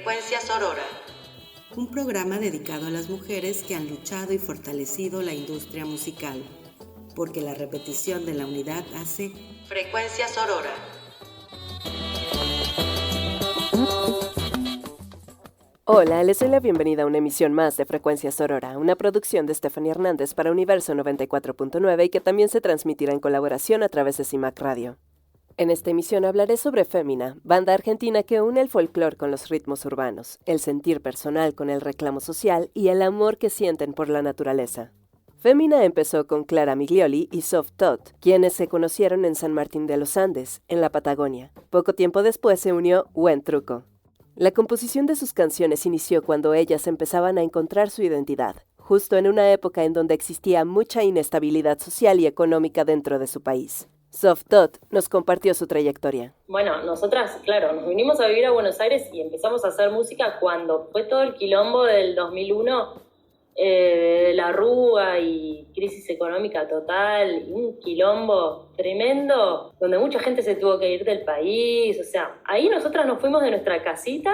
Frecuencias Aurora, un programa dedicado a las mujeres que han luchado y fortalecido la industria musical, porque la repetición de la unidad hace Frecuencias Aurora. Hola, les doy la bienvenida a una emisión más de Frecuencias Aurora, una producción de Stephanie Hernández para Universo 94.9 y que también se transmitirá en colaboración a través de CIMAC Radio. En esta emisión hablaré sobre Fémina, banda argentina que une el folclore con los ritmos urbanos, el sentir personal con el reclamo social y el amor que sienten por la naturaleza. Fémina empezó con Clara Miglioli y Soft Tot, quienes se conocieron en San Martín de los Andes, en la Patagonia. Poco tiempo después se unió Buen Truco. La composición de sus canciones inició cuando ellas empezaban a encontrar su identidad, justo en una época en donde existía mucha inestabilidad social y económica dentro de su país. Soft Tot nos compartió su trayectoria. Bueno, nosotras, claro, nos vinimos a vivir a Buenos Aires y empezamos a hacer música cuando fue todo el quilombo del 2001, la Rúa y crisis económica total, y un quilombo tremendo, donde mucha gente se tuvo que ir del país. O sea, ahí nosotras nos fuimos de nuestra casita,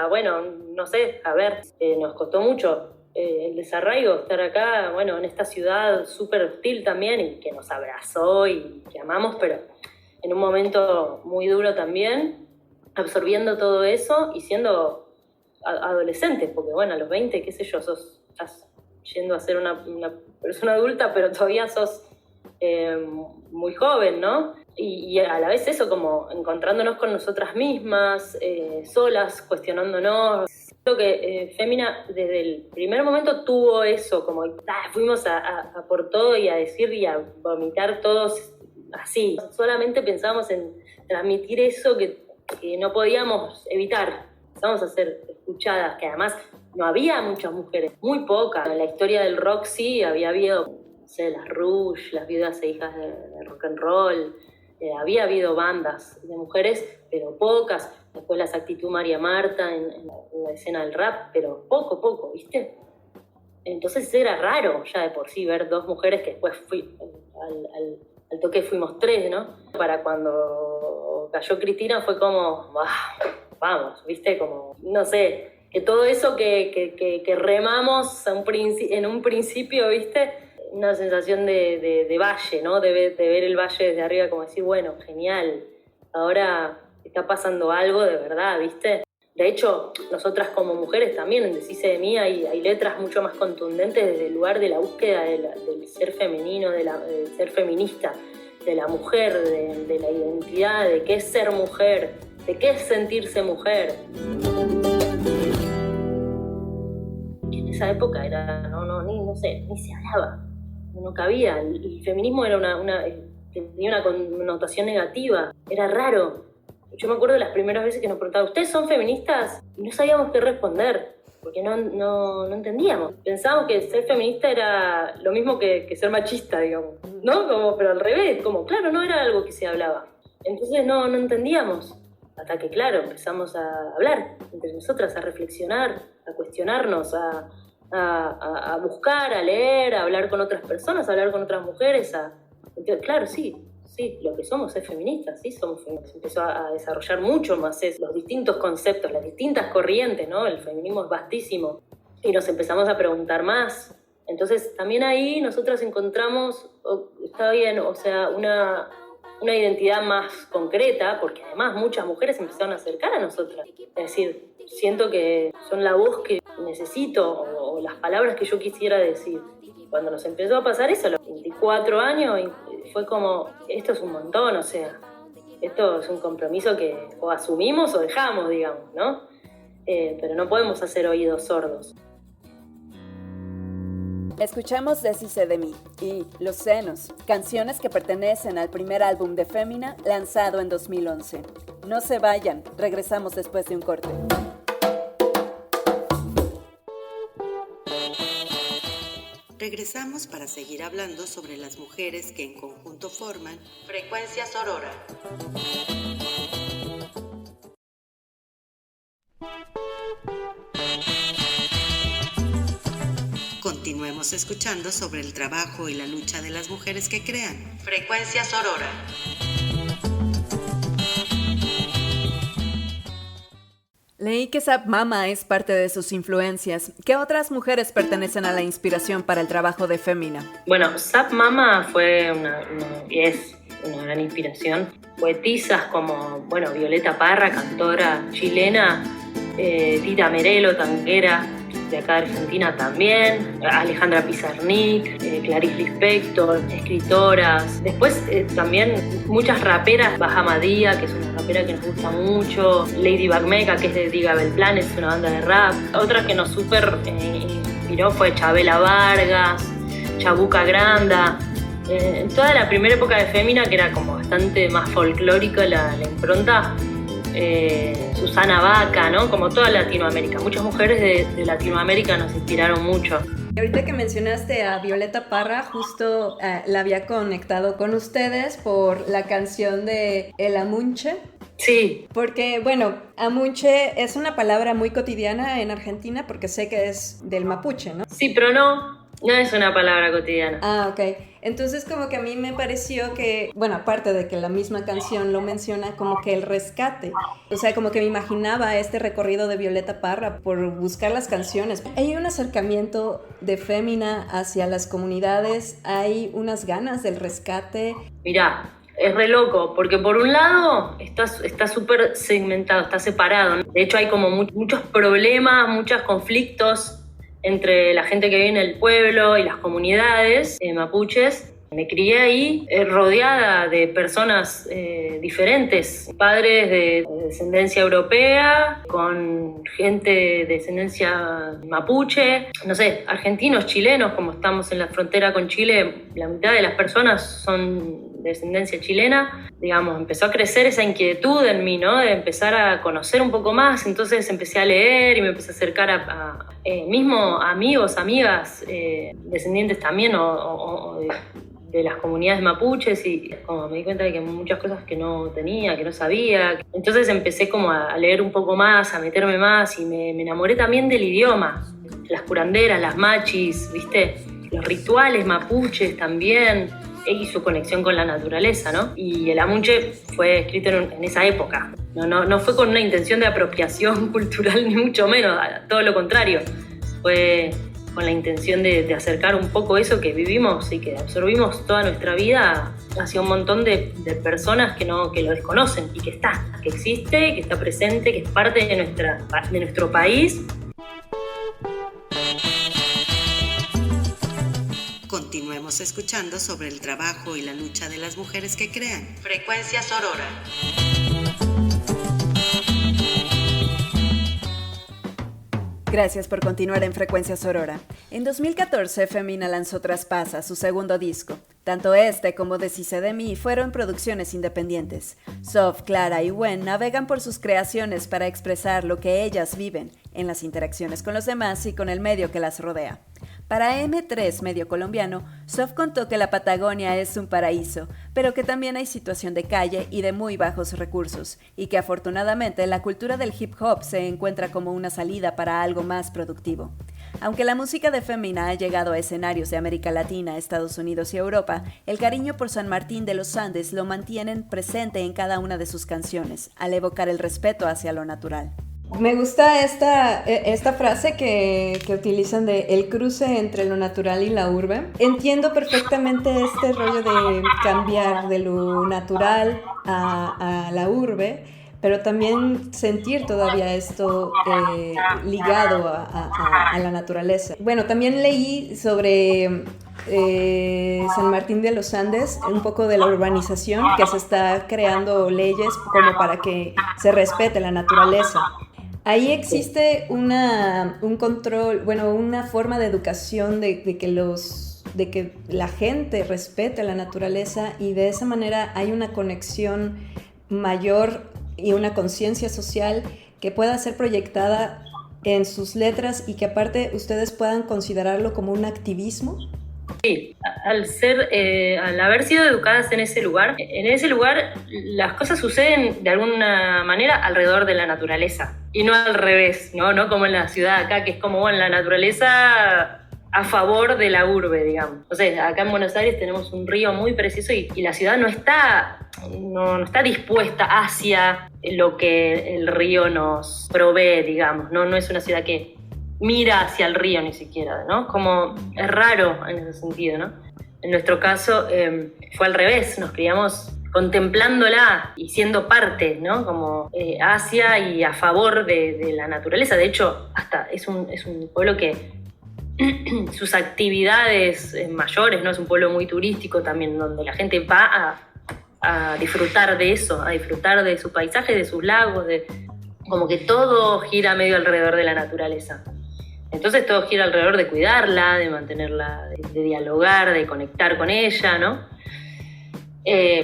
bueno, no sé, a ver, nos costó mucho el desarraigo, estar acá, bueno, en esta ciudad súper hostil también y que nos abrazó y que amamos, pero en un momento muy duro también, absorbiendo todo eso y siendo adolescentes, porque bueno, a los 20, qué sé yo, estás yendo a ser una persona adulta, pero todavía sos muy joven, ¿no? Y a la vez eso, como encontrándonos con nosotras mismas, solas, cuestionándonos. Creo que Fémina desde el primer momento tuvo eso, como fuimos a por todo y a decir y a vomitar todos así. Solamente pensábamos en transmitir eso que no podíamos evitar. Empezamos a ser escuchadas, que además no había muchas mujeres, muy pocas. En la historia del rock sí había habido, no sé, las Rush, las viudas e hijas de rock and roll. Había habido bandas de mujeres, pero pocas. Después las Actitud María Marta en la escena del rap, pero poco, ¿viste? Entonces era raro ya de por sí ver dos mujeres, que después al toque fuimos tres, ¿no? Para cuando cayó Cristina fue como, vamos, ¿viste? Como, no sé, que todo eso que remamos en un principio, ¿viste? Una sensación de valle, ¿no? De ver el valle desde arriba, como decir, bueno, genial, ahora está pasando algo de verdad, ¿viste? De hecho, nosotras como mujeres también, en Decise de mí, hay letras mucho más contundentes desde el lugar de la búsqueda del ser femenino, del ser feminista, de la mujer, de la identidad, de qué es ser mujer, de qué es sentirse mujer. En esa época era, no sé, ni se hablaba. No cabía, el feminismo era tenía una connotación negativa, era raro. Yo me acuerdo de las primeras veces que nos preguntaban, ¿ustedes son feministas? Y no sabíamos qué responder, porque no entendíamos. Pensábamos que ser feminista era lo mismo que ser machista, digamos, ¿no? Pero al revés, claro, no era algo que se hablaba. Entonces no entendíamos, hasta que, claro, empezamos a hablar entre nosotras, a reflexionar, a cuestionarnos, a buscar, a leer, a hablar con otras personas, a hablar con otras mujeres. Entonces, claro, sí, lo que somos es feministas, sí, somos feministas. Empezó a desarrollar mucho más los distintos conceptos, las distintas corrientes, ¿no? El feminismo es vastísimo. Y nos empezamos a preguntar más. Entonces, también ahí nosotras encontramos, está bien, o sea, una identidad más concreta, porque además muchas mujeres empezaron a acercar a nosotras. Es decir, siento que son la voz que necesito o las palabras que yo quisiera decir. Cuando nos empezó a pasar eso, a los 24 años, fue como, esto es un montón, o sea, esto es un compromiso que o asumimos o dejamos, digamos, ¿no? Pero no podemos hacer oídos sordos. Escuchamos Decise de mí y Los Senos, canciones que pertenecen al primer álbum de Fémina lanzado en 2011. No se vayan, regresamos después de un corte. Regresamos para seguir hablando sobre las mujeres que en conjunto forman Frecuencias Aurora. Continuemos escuchando sobre el trabajo y la lucha de las mujeres que crean Frecuencias Aurora. Leí que Zap Mama es parte de sus influencias. ¿Qué otras mujeres pertenecen a la inspiración para el trabajo de Fémina? Bueno, Zap Mama fue es una gran inspiración. Poetisas como, Violeta Parra, cantora chilena, Tita Merelo, tanguera, de acá de Argentina también, Alejandra Pizarnik, Clarice Lispector, escritoras. Después también muchas raperas, Bahamadía, que es una rapera que nos gusta mucho, Lady Bagmeca, que es de Diga Belplan, es una banda de rap. Otra que nos súper inspiró fue Chabela Vargas, Chabuca Granda. En toda la primera época de Fémina, que era como bastante más folclórica la impronta, Susana Baca, ¿no? Como toda Latinoamérica. Muchas mujeres de Latinoamérica nos inspiraron mucho. Y ahorita que mencionaste a Violeta Parra, justo la había conectado con ustedes por la canción de El Amunche. Sí. Porque, amunche es una palabra muy cotidiana en Argentina porque sé que es del mapuche, ¿no? Sí, pero no es una palabra cotidiana. Ah, ok. Entonces como que a mí me pareció que, aparte de que la misma canción lo menciona, como que el rescate. O sea, como que me imaginaba este recorrido de Violeta Parra por buscar las canciones. Hay un acercamiento de Fémina hacia las comunidades, hay unas ganas del rescate. Mirá, es re loco, porque por un lado está súper segmentado, está separado. De hecho hay como muchos problemas, muchos conflictos entre la gente que vive en el pueblo y las comunidades mapuches. Me crié ahí rodeada de personas diferentes, padres de descendencia europea, con gente de descendencia mapuche, argentinos, chilenos, como estamos en la frontera con Chile, la mitad de las personas son de descendencia chilena. Digamos, empezó a crecer esa inquietud en mí, ¿no? De empezar a conocer un poco más. Entonces empecé a leer y me empecé a acercar a mismo amigos, amigas, descendientes también o de las comunidades mapuches, y como me di cuenta de que muchas cosas que no tenía, que no sabía. Entonces empecé como a leer un poco más, a meterme más, y me enamoré también del idioma. Las curanderas, las machis, ¿viste? Los rituales mapuches también, y su conexión con la naturaleza, ¿no? Y el amunche fue escrito en esa época. No fue con una intención de apropiación cultural, ni mucho menos, todo lo contrario. Fue con la intención de acercar un poco eso que vivimos y que absorbimos toda nuestra vida hacia un montón de personas que lo desconocen, y que existe, que está presente, que es parte de nuestro país. Continuemos escuchando sobre el trabajo y la lucha de las mujeres que crean. Frecuencia Sorora. Gracias por continuar en Frecuencia Sorora. En 2014, Fémina lanzó Traspasa, su segundo disco. Tanto este como Deshice de mí fueron producciones independientes. Sof, Clara y Gwen navegan por sus creaciones para expresar lo que ellas viven en las interacciones con los demás y con el medio que las rodea. Para M3 Medio Colombiano, Sof contó que la Patagonia es un paraíso, pero que también hay situación de calle y de muy bajos recursos, y que afortunadamente la cultura del hip hop se encuentra como una salida para algo más productivo. Aunque la música de Fémina ha llegado a escenarios de América Latina, Estados Unidos y Europa, el cariño por San Martín de los Andes lo mantienen presente en cada una de sus canciones, al evocar el respeto hacia lo natural. Me gusta esta frase que utilizan de el cruce entre lo natural y la urbe. Entiendo perfectamente este rollo de cambiar de lo natural a la urbe, pero también sentir todavía esto ligado a la naturaleza. Bueno, también leí sobre San Martín de los Andes, un poco de la urbanización, que se está creando leyes como para que se respete la naturaleza. Ahí existe un control, una forma de educación de que la gente respete la naturaleza, y de esa manera hay una conexión mayor y una conciencia social que pueda ser proyectada en sus letras, y que aparte ustedes puedan considerarlo como un activismo. Sí, al haber sido educadas en ese lugar las cosas suceden de alguna manera alrededor de la naturaleza, y no al revés, no como en la ciudad acá, que es como, la naturaleza a favor de la urbe, digamos. Entonces, acá en Buenos Aires tenemos un río muy precioso y la ciudad no está dispuesta hacia lo que el río nos provee, digamos. No es una ciudad que mira hacia el río ni siquiera, ¿no? Como es raro en ese sentido, ¿no? En nuestro caso fue al revés, nos criamos contemplándola y siendo parte, ¿no? Como hacia y a favor de la naturaleza. De hecho, hasta es un pueblo que sus actividades mayores, ¿no? Es un pueblo muy turístico también, donde la gente va a disfrutar de eso, a disfrutar de su paisaje, de sus lagos, como que todo gira medio alrededor de la naturaleza. Entonces todo gira alrededor de cuidarla, de mantenerla, de dialogar, de conectar con ella, ¿no?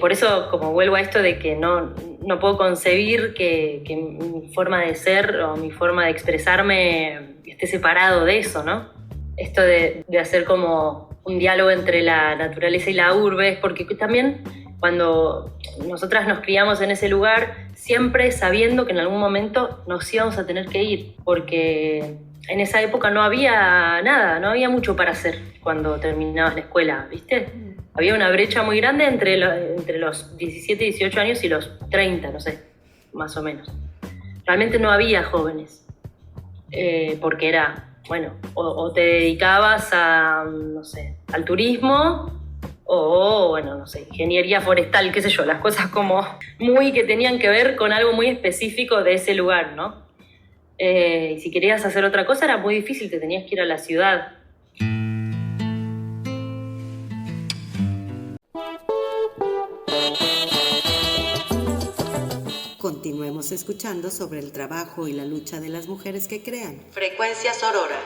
Por eso, como vuelvo a esto de que no puedo concebir que mi forma de ser o mi forma de expresarme esté separado de eso, ¿no? Esto de hacer como un diálogo entre la naturaleza y la urbe, es porque también cuando nosotras nos criamos en ese lugar, siempre sabiendo que en algún momento nos íbamos a tener que ir, porque en esa época no había nada, no había mucho para hacer cuando terminabas la escuela, ¿viste? Había una brecha muy grande entre los 17, 18 años y los 30, no sé, más o menos. Realmente no había jóvenes, porque era... Bueno, o te dedicabas a, no sé, al turismo o, bueno, no sé, ingeniería forestal, qué sé yo, las cosas como muy que tenían que ver con algo muy específico de ese lugar, ¿no? Y si querías hacer otra cosa era muy difícil, te tenías que ir a la ciudad. Continuemos escuchando sobre el trabajo y la lucha de las mujeres que crean. Frecuencia Sorora.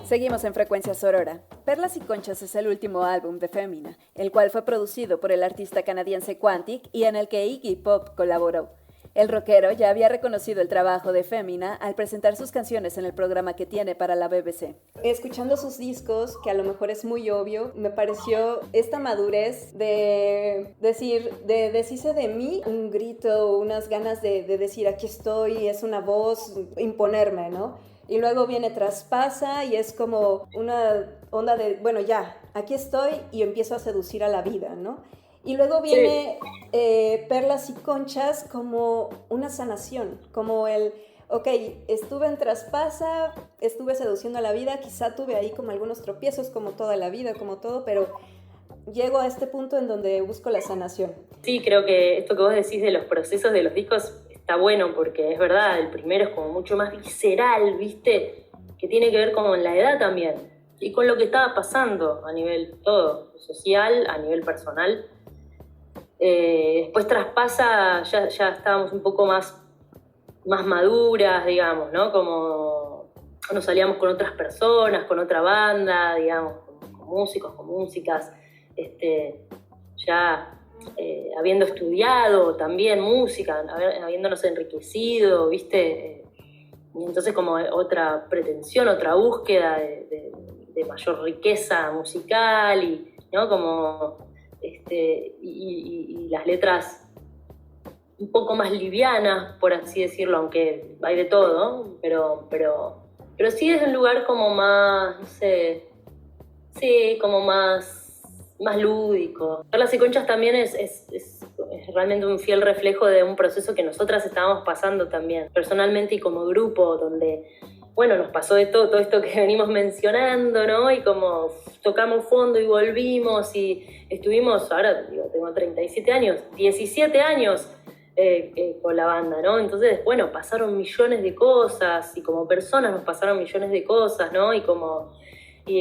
Seguimos en Frecuencia Sorora. Perlas y Conchas es el último álbum de Femina, el cual fue producido por el artista canadiense Quantic y en el que Iggy Pop colaboró. El rockero ya había reconocido el trabajo de Femina al presentar sus canciones en el programa que tiene para la BBC. Escuchando sus discos, que a lo mejor es muy obvio, me pareció esta madurez de decir, de deshice de mí, un grito, unas ganas de decir aquí estoy, es una voz, imponerme, ¿no? Y luego viene Traspasa y es como una onda de, bueno, ya, aquí estoy y empiezo a seducir a la vida, ¿no? Y luego viene Perlas y Conchas como una sanación, como el, ok, estuve en Traspasa, estuve seduciendo a la vida, quizá tuve ahí como algunos tropiezos como toda la vida, como todo, pero llego a este punto en donde busco la sanación. Sí, creo que esto que vos decís de los procesos de los discos está bueno, porque es verdad, el primero es como mucho más visceral, ¿viste? Que tiene que ver con la edad también, y con lo que estaba pasando a nivel todo, social, a nivel personal. Después Traspasa, ya estábamos un poco más maduras, digamos, ¿no? Como nos salíamos con otras personas, con otra banda, digamos, con músicos, con músicas, ya habiendo estudiado también música, habiéndonos enriquecido, ¿viste? Y entonces como otra pretensión, otra búsqueda de mayor riqueza musical y, ¿no? Como... y las letras un poco más livianas, por así decirlo, aunque hay de todo, pero sí es un lugar como más, no sé, sí, como más lúdico. Perlas y Conchas también es realmente un fiel reflejo de un proceso que nosotras estábamos pasando también, personalmente y como grupo, donde... Bueno, nos pasó de todo esto que venimos mencionando, ¿no? Y como tocamos fondo y volvimos y estuvimos, ahora digo, tengo 37 años, 17 años con la banda, ¿no? Entonces, bueno, pasaron millones de cosas y como personas nos pasaron millones de cosas, ¿no? Y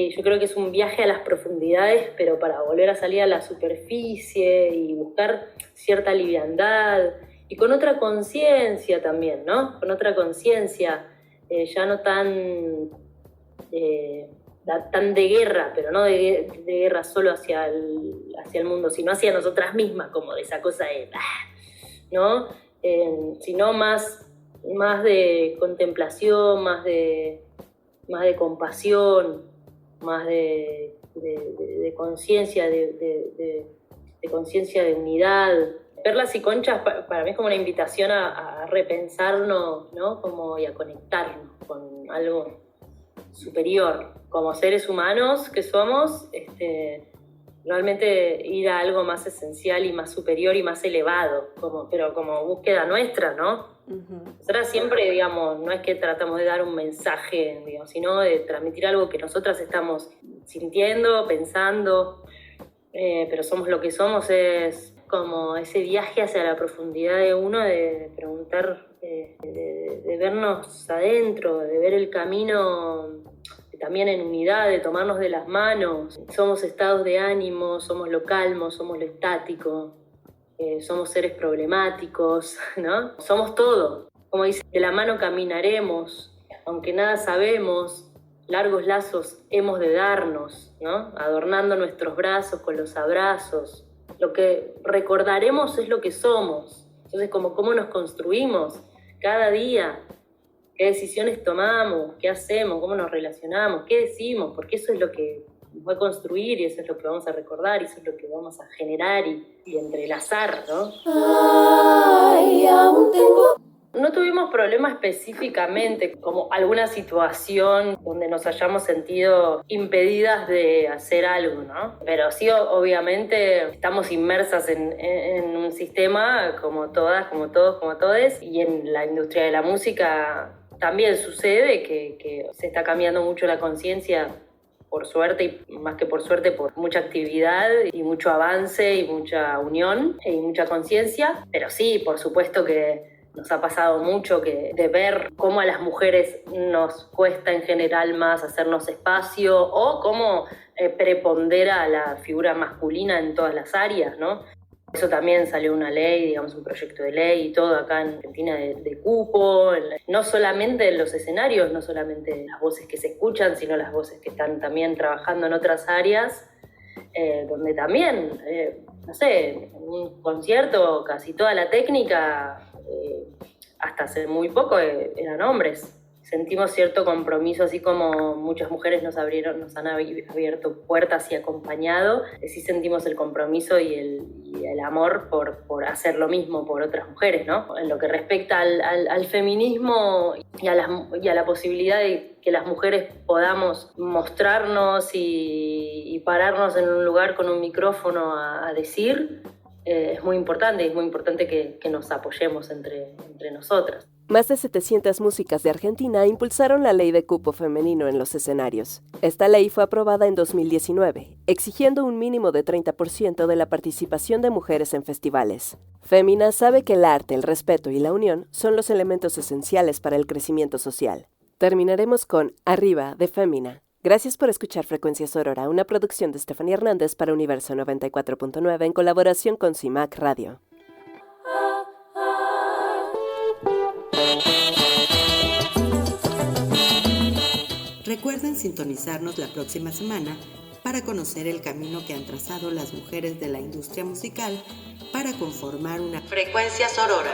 yo creo que es un viaje a las profundidades, pero para volver a salir a la superficie y buscar cierta liviandad y con otra conciencia también, ¿no? Con otra conciencia. Ya no tan de guerra, pero no de guerra solo hacia el mundo, sino hacia nosotras mismas, como de esa cosa de, ¿no? Sino más de contemplación, más de compasión, más de conciencia, de conciencia de unidad. Perlas y Conchas para mí es como una invitación a repensarnos, ¿no? Como, y a conectarnos con algo superior. Como seres humanos que somos, realmente ir a algo más esencial y más superior y más elevado, pero como búsqueda nuestra, ¿no? Nosotras siempre, digamos, no es que tratamos de dar un mensaje, digamos, sino de transmitir algo que nosotras estamos sintiendo, pensando, pero somos lo que somos, es como ese viaje hacia la profundidad de uno, de preguntar, de vernos adentro, de ver el camino también en unidad, de tomarnos de las manos. Somos estados de ánimo, somos lo calmo, somos lo estático, somos seres problemáticos, ¿no? Somos todo. Como dice, de la mano caminaremos, aunque nada sabemos, largos lazos hemos de darnos, ¿no? Adornando nuestros brazos con los abrazos. Lo que recordaremos es lo que somos. Entonces, cómo nos construimos cada día, qué decisiones tomamos, qué hacemos, cómo nos relacionamos, qué decimos, porque eso es lo que nos va a construir y eso es lo que vamos a recordar y eso es lo que vamos a generar y entrelazar, ¿no? Ay, aún tengo... No tuvimos problema específicamente, como alguna situación donde nos hayamos sentido impedidas de hacer algo, ¿no? Pero sí, obviamente, estamos inmersas en un sistema como todas, como todos, como todes, y en la industria de la música también sucede que se está cambiando mucho la conciencia, por suerte, y más que por suerte, por mucha actividad y mucho avance y mucha unión y mucha conciencia. Pero sí, por supuesto que nos ha pasado mucho de ver cómo a las mujeres nos cuesta en general más hacernos espacio o cómo prepondera la figura masculina en todas las áreas, ¿no? Eso también salió una ley, digamos, un proyecto de ley y todo acá en Argentina de cupo, no solamente en los escenarios, no solamente las voces que se escuchan, sino las voces que están también trabajando en otras áreas, donde también, no sé, en un concierto casi toda la técnica, hasta hace muy poco eran hombres. Sentimos cierto compromiso, así como muchas mujeres nos han abierto puertas y acompañado, sí sentimos el compromiso y el amor por hacer lo mismo por otras mujeres, ¿no? En lo que respecta al feminismo y a la posibilidad de que las mujeres podamos mostrarnos y pararnos en un lugar con un micrófono a decir, es muy importante que nos apoyemos entre nosotras. Más de 700 músicas de Argentina impulsaron la ley de cupo femenino en los escenarios. Esta ley fue aprobada en 2019, exigiendo un mínimo de 30% de la participación de mujeres en festivales. Fémina sabe que el arte, el respeto y la unión son los elementos esenciales para el crecimiento social. Terminaremos con Arriba de Fémina. Gracias por escuchar Frecuencia Sorora, una producción de Estefanía Hernández para Universo 94.9 en colaboración con CIMAC Radio. Recuerden sintonizarnos la próxima semana para conocer el camino que han trazado las mujeres de la industria musical para conformar una frecuencia sorora.